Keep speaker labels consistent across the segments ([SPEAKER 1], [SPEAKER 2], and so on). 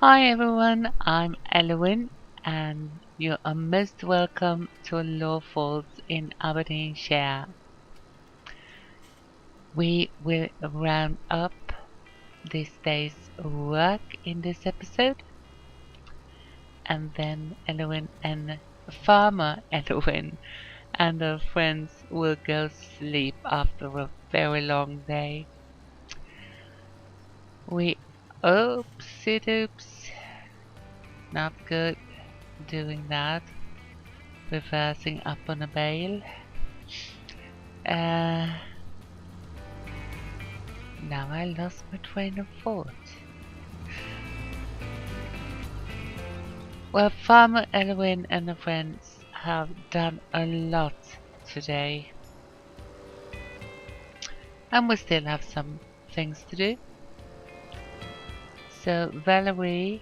[SPEAKER 1] Hi everyone, I'm Elowin and you are most welcome to Lawfolds in Aberdeenshire. We will round up this day's work in this episode and then Elowin and Farmer Elowin and her friends will go sleep after a very long day. Oopsie doops, not good doing that. Reversing up on a bale. Now I lost my train of thought. Well, Farmer Elowin and her friends have done a lot today. And we still have some things to do. So Valerie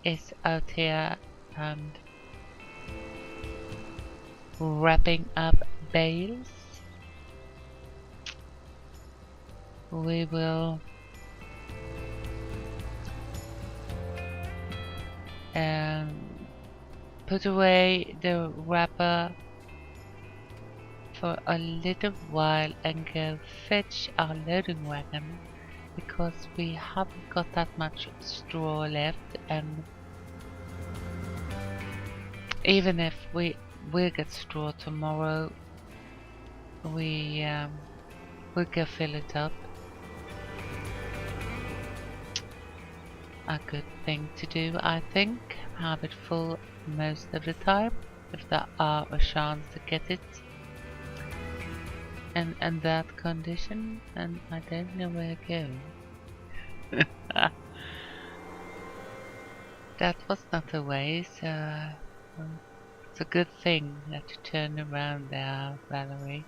[SPEAKER 1] is out here and wrapping up bales. We will put away the wrapper for a little while and go fetch our loading wagon because we haven't got that much straw left, and even if we will get straw tomorrow, we'll go fill it up. A good thing to do, I think. Have it full most of the time if there are a chance to get it in that condition, and I don't know where to go. That was not a waste. It's a good thing that you turned around there, Valerie.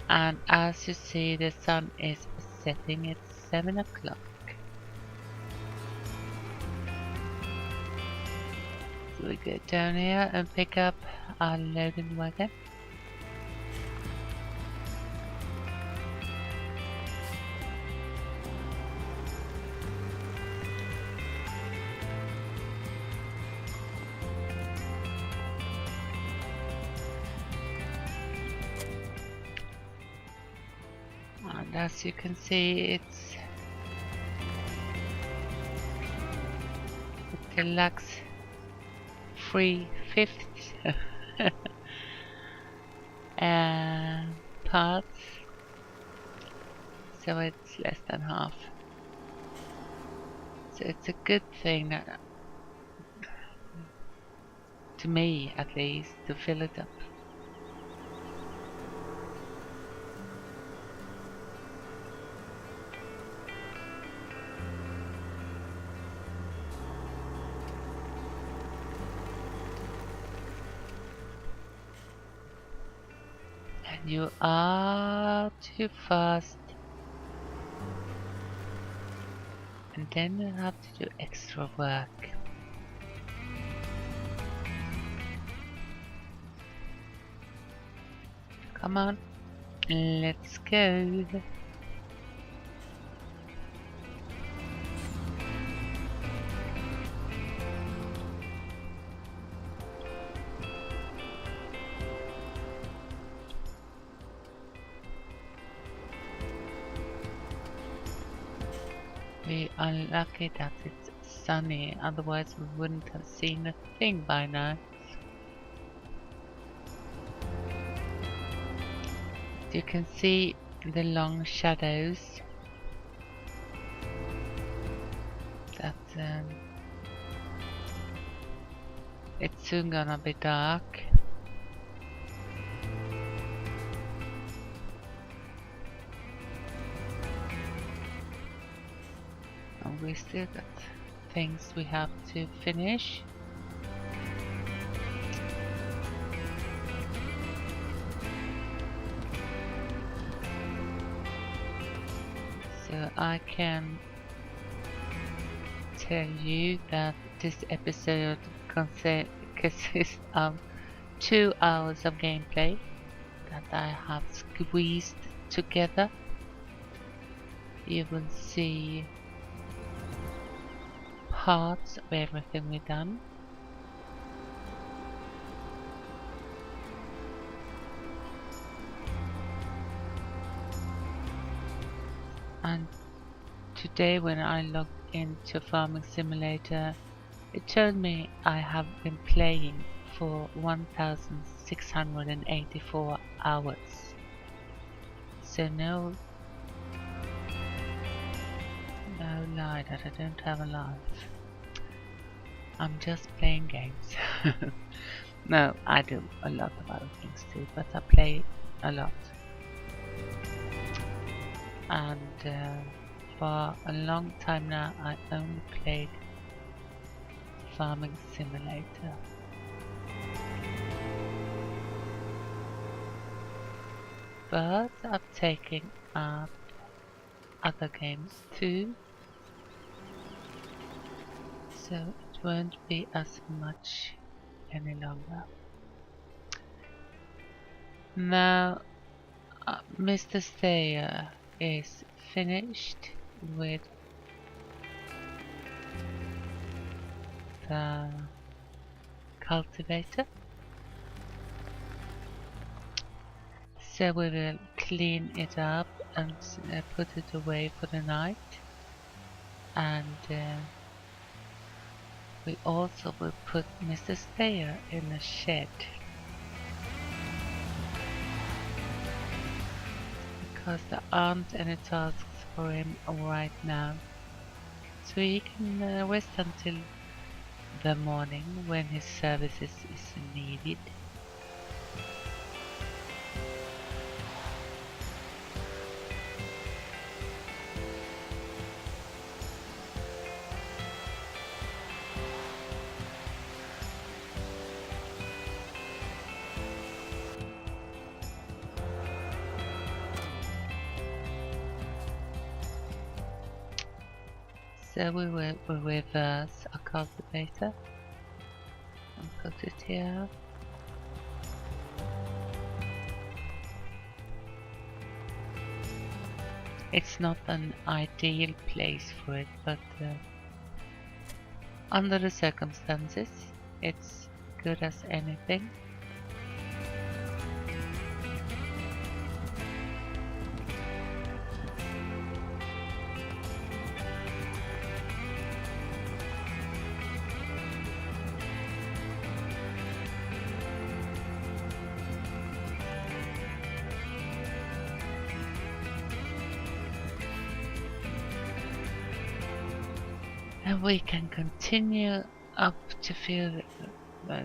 [SPEAKER 1] And as you see, the sun is setting at 7 o'clock. So we go down here and pick up our loading wagon. And as you can see, it's a deluxe 3/5 parts, so it's less than half. So it's a good thing that, to me at least, to fill it up. You are too fast, and then you have to do extra work. Come on, let's go. We are lucky that it's sunny, otherwise we wouldn't have seen a thing by now. You can see the long shadows that it's soon gonna be dark. And we still got things we have to finish. So I can tell you that this episode consists of 2 hours of gameplay that I have squeezed together. You will see parts of everything we've done. And today when I logged into Farming Simulator, it told me I have been playing for 1,684 hours. So no lie that I don't have a life. I'm just playing games. No, I do a lot of other things too, but I play a lot. And for a long time now I only played Farming Simulator. But I'm taking up other games too, so it won't be as much any longer. Now Mr. Stayer is finished with the cultivator, so we will clean it up and put it away for the night, and we also will put Mr. Stayer in a shed, because there aren't any tasks for him right now, so he can rest until the morning when his services is needed. So we will reverse our cultivator and put it here. It's not an ideal place for it, but under the circumstances it's good as anything. And we can continue up to field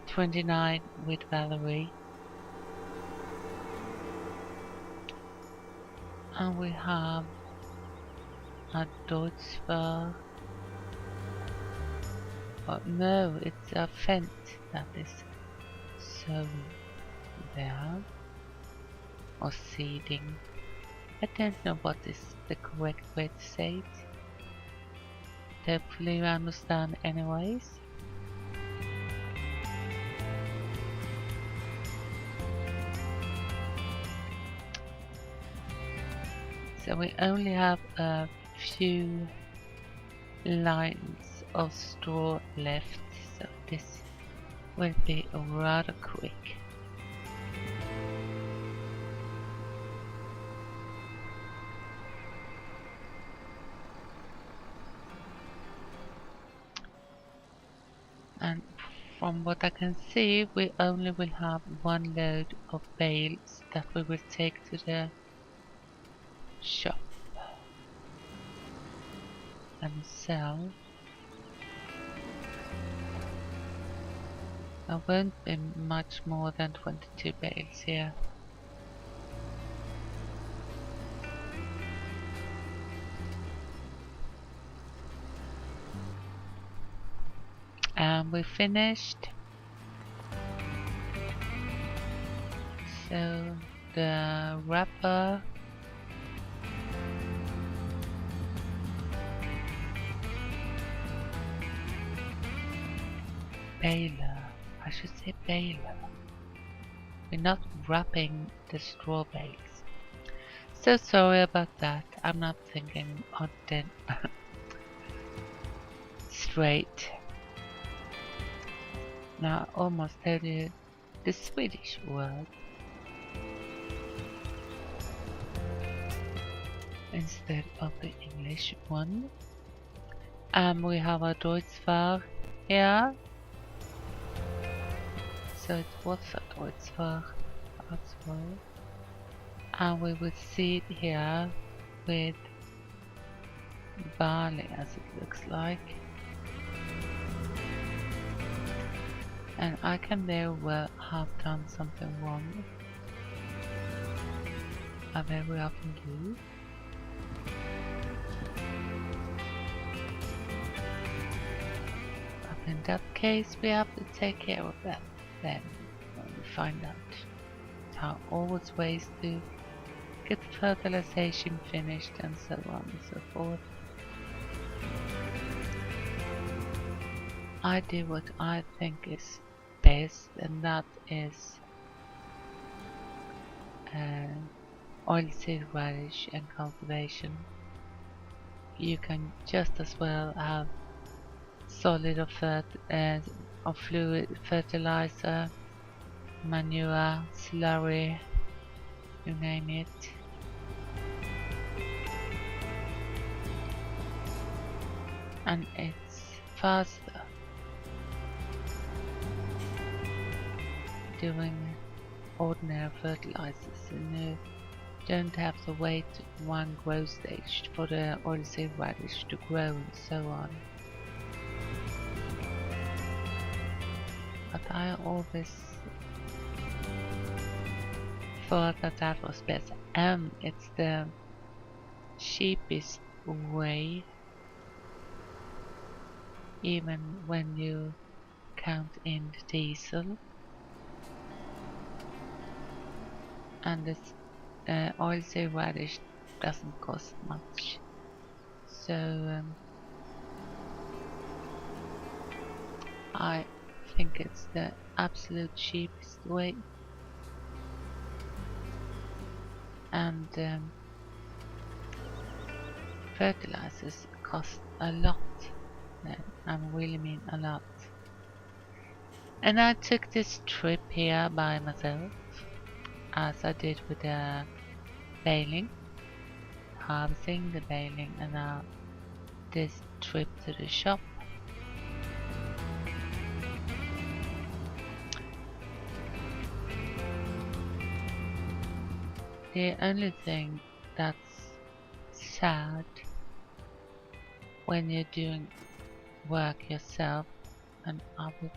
[SPEAKER 1] 29 with Valerie. And we have a Deutschver. Oh, no, it's a Fent that is sown there. Or seeding. I don't know what is the correct way to say it. Hopefully you understand anyways. So we only have a few lines of straw left, so this will be rather quick. And from what I can see, we only will have one load of bales that we will take to the shop and sell. There won't be much more than 22 bales here. And we finished. So the wrapper, baler, I should say baler. We're not wrapping the straw bales. So sorry about that. I'm not thinking on the straw Great. Now I almost told you the Swedish word instead of the English one. And we have a Deutschfach here. So it was a Deutschfach as well. And we will see it here with barley as it looks like. And I can very well have done something wrong. I very often do. But in that case we have to take care of that then when we find out. There are always ways to get fertilization finished and so on and so forth. I do what I think is best, and that is oilseed radish and cultivation. You can just as well have solid or fluid fertilizer, manure, slurry, you name it. And it's faster doing ordinary fertilizers, and you don't have to wait one grow stage for the oilseed radish to grow and so on. But I always thought that that was better, and it's the cheapest way, even when you count in the diesel. And this oilseed radish doesn't cost much, so I think it's the absolute cheapest way. And fertilizers cost a lot, I really mean a lot. And I took this trip here by myself, as I did with the baling, harvesting the baling, and now this trip to the shop. The only thing that's sad when you're doing work yourself, and I would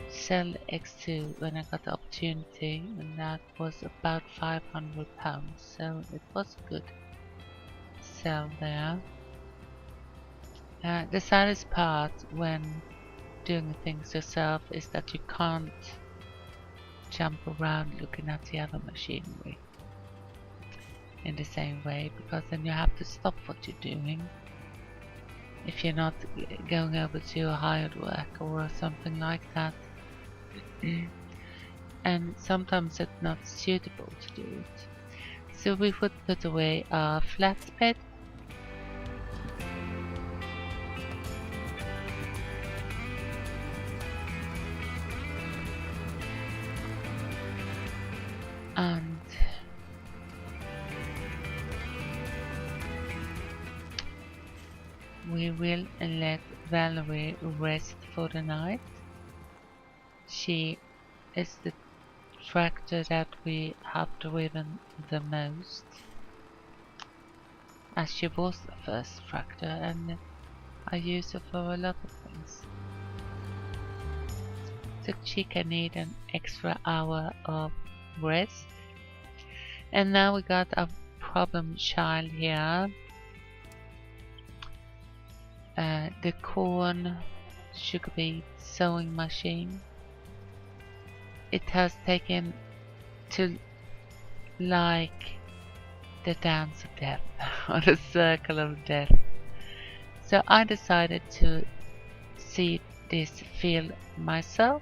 [SPEAKER 1] sell X2 when I got the opportunity, and that was about £500, so it was a good sell there. The saddest part when doing things yourself is that you can't jump around looking at the other machinery in the same way, because then you have to stop what you're doing if you're not going over to a hired work or something like that. And sometimes it's not suitable to do it, so we would put away our flatbed and we will let Valerie rest for the night. She is the tractor that we have driven the most, as she was the first tractor, and I use her for a lot of things. So she can need an extra hour of rest. And now we got a problem child here. The corn sugar beet sewing machine. It has taken to like the dance of death or the circle of death. So I decided to see this field myself,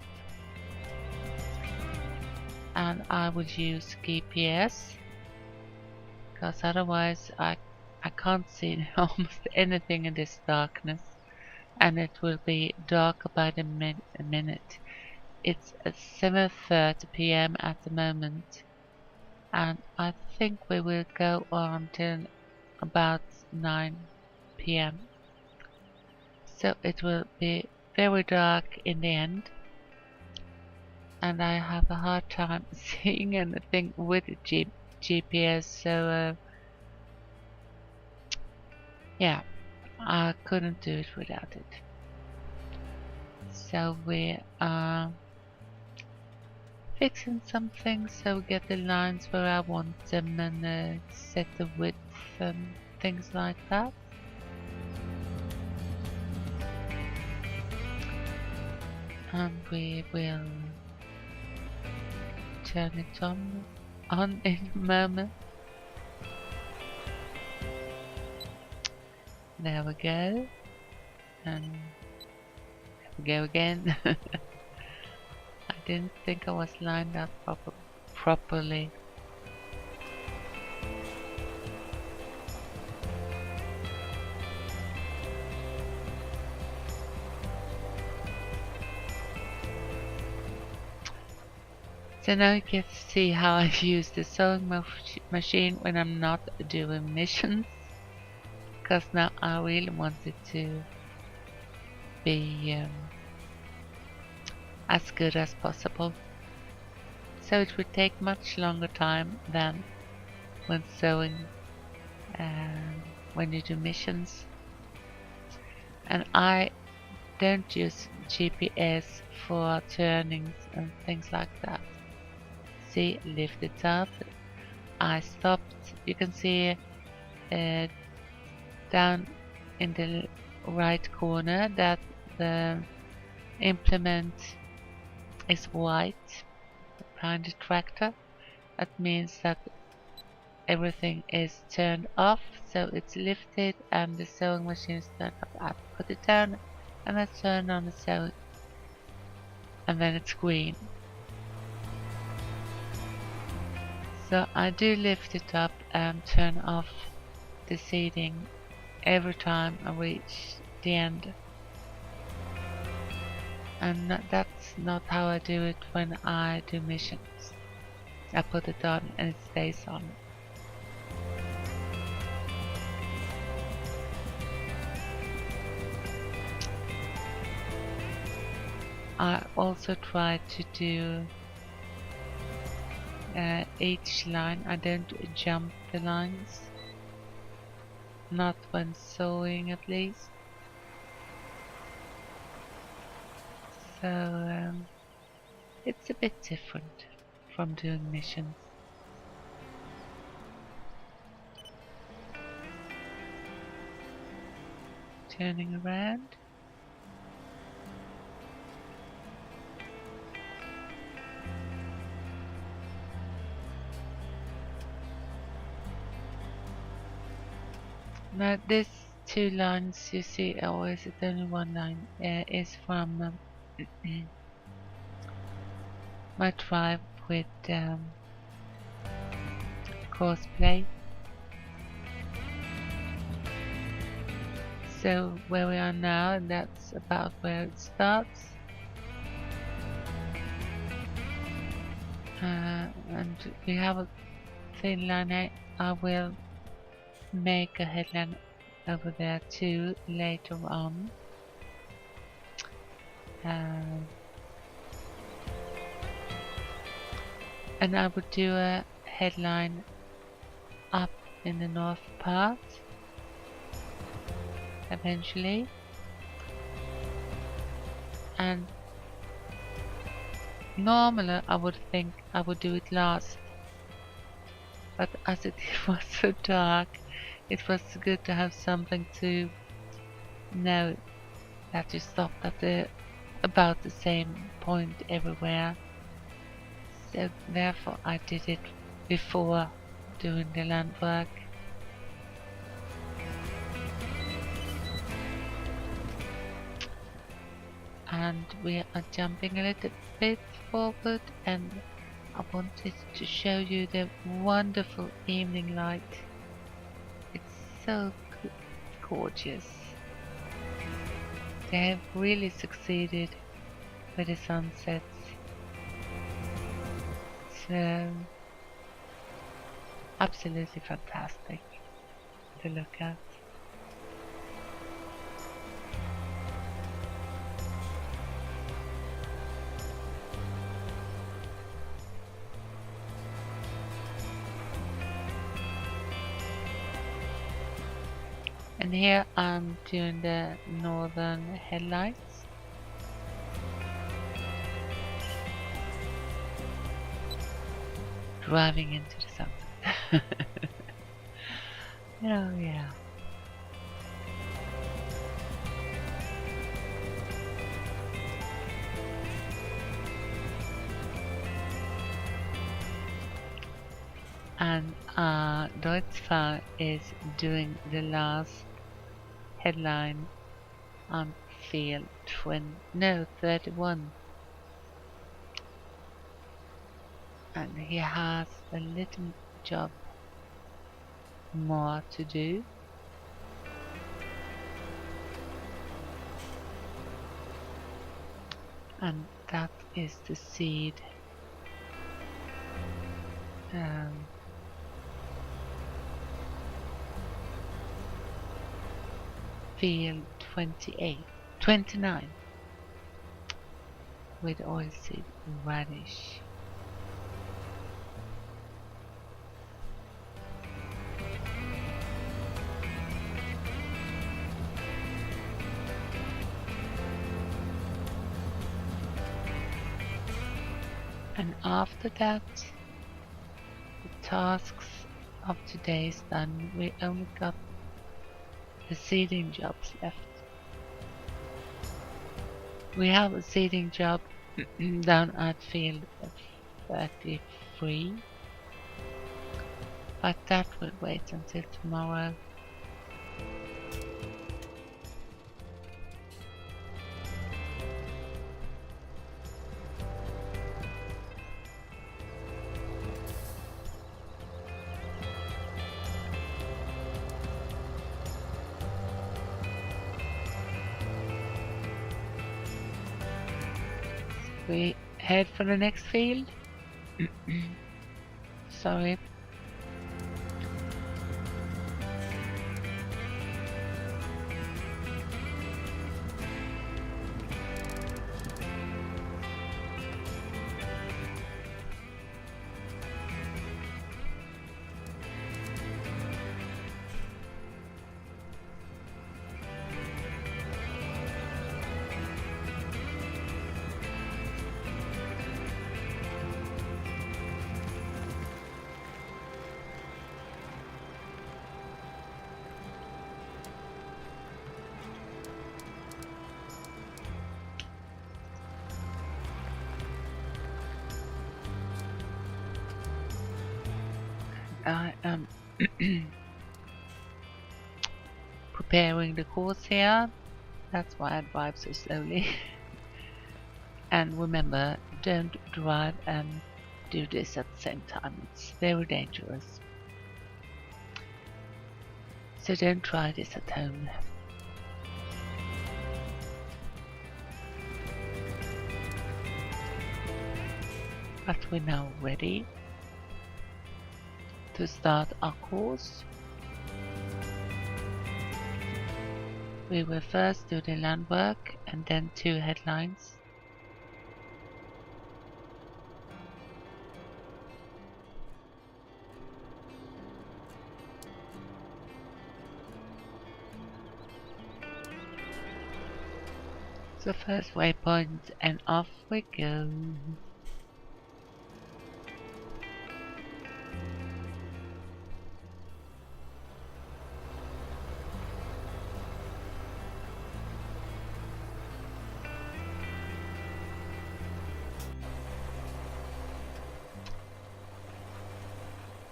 [SPEAKER 1] and I will use GPS, because otherwise I can't see almost anything in this darkness. and it will be dark by the minute. It's at 7:30 p.m. at the moment, and I think we will go on till about 9 p.m. So it will be very dark in the end, and I have a hard time seeing anything with the GPS, so yeah, I couldn't do it without it. So we are fixing some things so we get the lines where I want them, and set the width and things like that. And we will turn it on in a moment. There we go, and there we go again. I didn't think I was lined up properly. So now you get to see how I use the sewing machine when I'm not doing missions, because now I really want it to be as good as possible. So it would take much longer time than when sewing when you do missions. And I don't use GPS for turnings and things like that. See, lift it up. I stopped. You can see down in the right corner that the implement is white behind the tractor. That means that everything is turned off, so it's lifted and the sewing machine is turned up. I put it down and I turn on the sewing, and then it's green. So I do lift it up and turn off the seating every time I reach the end. And that's not how I do it when I do missions. I put it on and it stays on. I also try to do each line. I don't jump the lines, not when sewing at least. So it's a bit different from doing missions. Turning around. Now these two lines you see, or is it only one line, is from my tribe with cosplay. So where we are now, that's about where it starts. And we have a thin line. I will make a headline over there too later on. And I would do a headline up in the north part eventually, and normally I would think I would do it last, but as it was so dark, it was good to have something to know that you stopped at about the same point everywhere. So therefore I did it before doing the land work. And we are jumping a little bit forward, and I wanted to show you the wonderful evening light. It's so gorgeous. They have really succeeded with the sunsets. So absolutely fantastic to look at. And here I'm doing the northern headlights. Driving into the sunset. Oh yeah. And Deutscher is doing the last headline on field 31. And he has a little job more to do. And that is the seed. Field 29 with oilseed radish. And after that, the tasks of today is done. We only got the seeding jobs left. We have a seeding job down at field 33, but that will wait until tomorrow. We head for the next field. Sorry. I am preparing the course here. That's why I drive so slowly. And remember, don't drive and do this at the same time. It's very dangerous. So don't try this at home. But we're now ready to start our course. We will first do the land work and then 2 headlines. So first waypoint and off we go.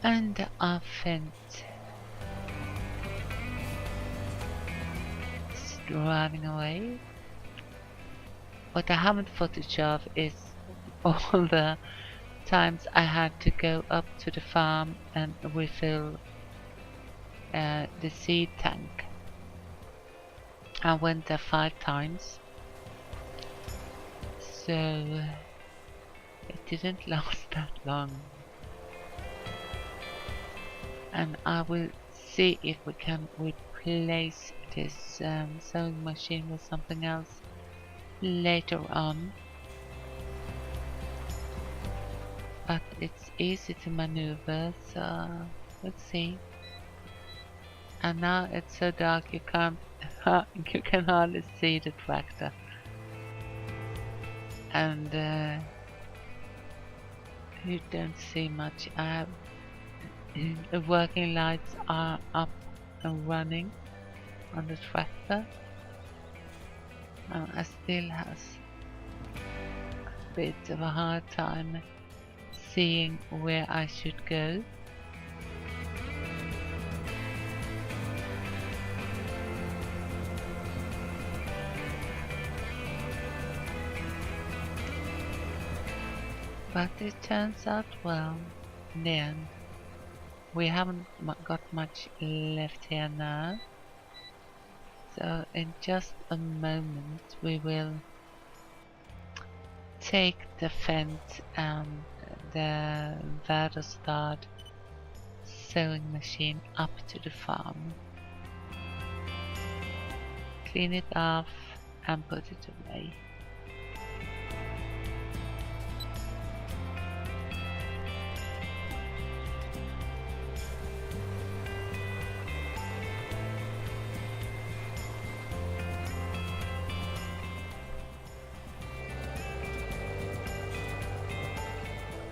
[SPEAKER 1] And the offense is driving away. What I haven't footage of is all the times I had to go up to the farm and refill the seed tank. I went there 5 times, so it didn't last that long. And I will see if we can replace this sewing machine with something else later on. But it's easy to maneuver, so let's see. And now it's so dark you can't you can hardly see the tractor. And you don't see much. The working lights are up and running on the tractor. I still have a bit of a hard time seeing where I should go. But it turns out well in the end. We haven't got much left here now. So in just a moment we will take the fence and the Väderstad sewing machine up to the farm. Clean it off and put it away.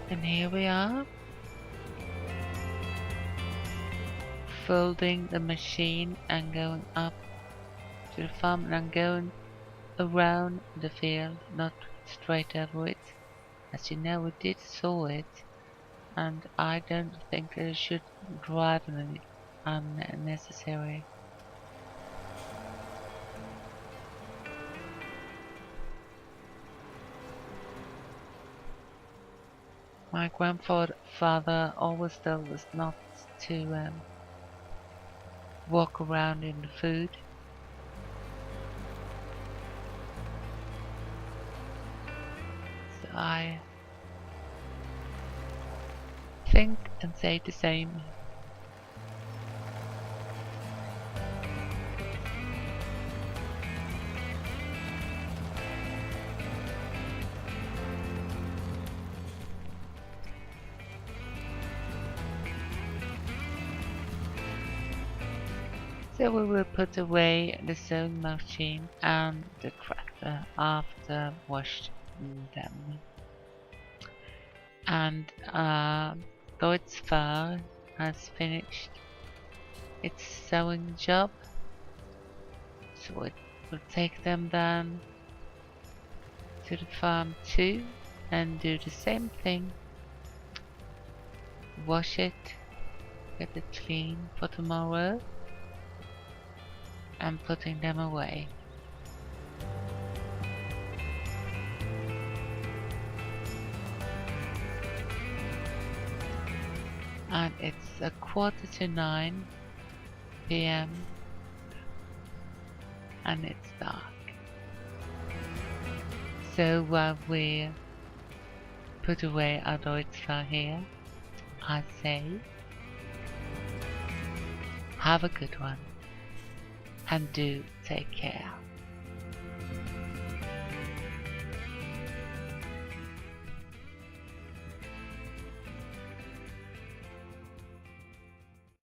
[SPEAKER 1] And here we are, folding the machine and going up to the farm, and I'm going around the field, not straight over it. As you know, we did saw it, and I don't think that I should drive on it unnecessary. My grandfather always told us not to walk around in the food. So I think and say the same. So we will put away the sewing machine and the tractor after washed them. And Deutsfar has finished its sewing job, so it will take them down to the farm too and do the same thing. Wash it, get it clean for tomorrow, and putting them away. And it's 8:45 PM and it's dark. So while we put away our Deutscher here, I say have a good one and do take care.